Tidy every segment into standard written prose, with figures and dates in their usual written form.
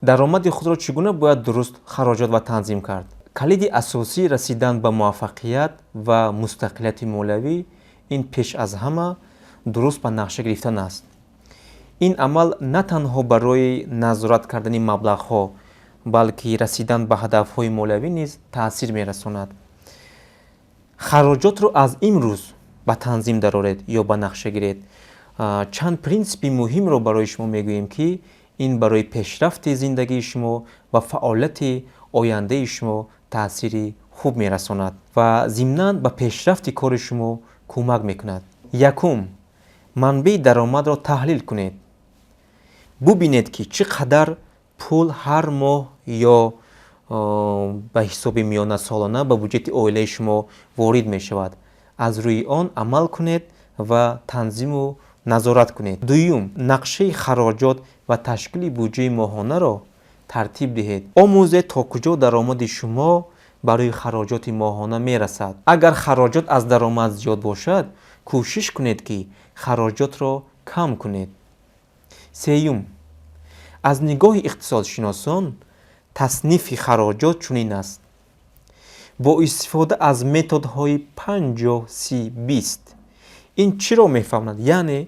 даромади худро чигуна бояд дуруст хароҷот ва танзим кард? калиди асосии расидан ба муваффақият ва мустақилияти молиявӣ ин пеш аз ҳама дуруст ба нақша гирифтан аст. ин амал на танҳо барои назорат кардани маблағҳо, балки расидан ба ҳадафҳои молиявӣ низ таъсир мерасонад. хароҷотро аз имрӯз ба танзим дароред ё ба нақша гиред. чанд принсипи муҳимро барои шумо мегӯем, ки ин барои пешрафти зиндагии шумо ва фаъолияти ояндаи шумо таъсири хуб мерасонад ва зимнан ба пешрафти кори шумо кӯмак мекунад. якум, манбаи даромадро таҳлил кунед. бубинед ки чӣ қадар пул ҳар моҳ ё ба ҳисоби миёна солона ба буҷети оилаи шумо ворид мешавад. аз рӯи он амал кунед ва танзиму назорат кунед. дуюм, нақшаи хароҷот ва ташкили буҷаи моҳонаро тартиб диҳед. омӯзед то куҷо даромади шумо барои хароҷоти моҳона мерасад. агар хароҷот аз даромад зиёд бошад, кӯшиш кунед ки хароҷотро кам кунед. сеюм, аз нигоҳи иқтисодшиносон таснифи хароҷот чунин аст. бо истифода аз методҳои 50-30-20. ин чиро мефаҳмад? яъне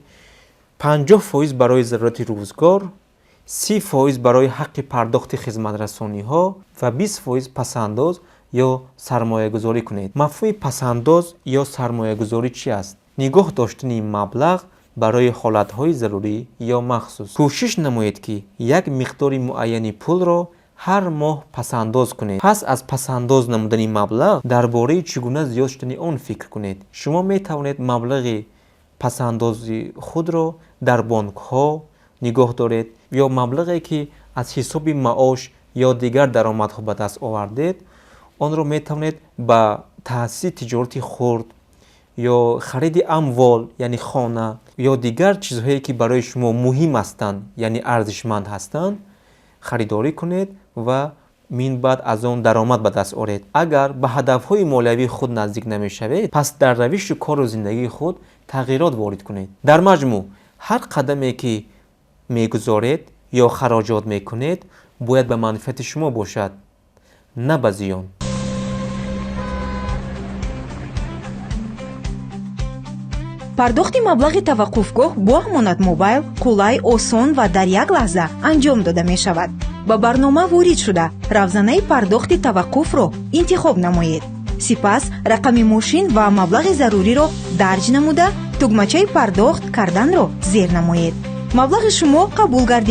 50% барои зарурати рӯзгор, 30% барои ҳаққи пардохти хизматрасониҳо ва 20% пасандоз ё сармоягузорӣ кунед. мафҳуми пасандоз ё сармоягузорӣ чӣ аст? нигоҳ доштани маблағ барои ҳолатҳои зарурӣ ё махсус. кӯшиш намоед ки як миқдори муайяни пулро ҳар моҳ пасандоз кунед. пас аз пасандоз намудани маблағ дар бораи чӣ гуна зиёд шудани он фикр кунед. шумо метавонед маблағи пасандози худро дар бонкҳо нигоҳ доред ё маблағе ки аз ҳисоби маош ё дигар даромадҳо ба даст овардед, онро метавонед ба таъсиси тиҷорати хурд ё хариди амвол, яъне хона ё дигар чизҳое ки барои шумо муҳим ҳастанд, яъне арзишманд ҳастанд, харидорӣ кунед ва мин баъд аз он даромад ба даст оред. агар ба ҳадафҳои молиявии худ наздик намешавед, пас дар равиши кору зиндагии худ тағйирот ворид кунед. дар маҷмӯъ ҳар қадаме ки мегузоред ё хароҷот мекунед бояд ба манфиати шумо бошад, на ба зиён. пардохти маблағи таваққуфгоҳ бо амонатмобайл қулай, осон ва дар як лаҳза анҷом дода мешавад. ба барнома ворид шуда равзанаи пардохти таваққуфро интихоб намоед. сипас рақами мошин ва маблағи заруриро дарҷ намуда тугмачаи пардохт карданро зер намоед. маблағи шумо қабул гардид.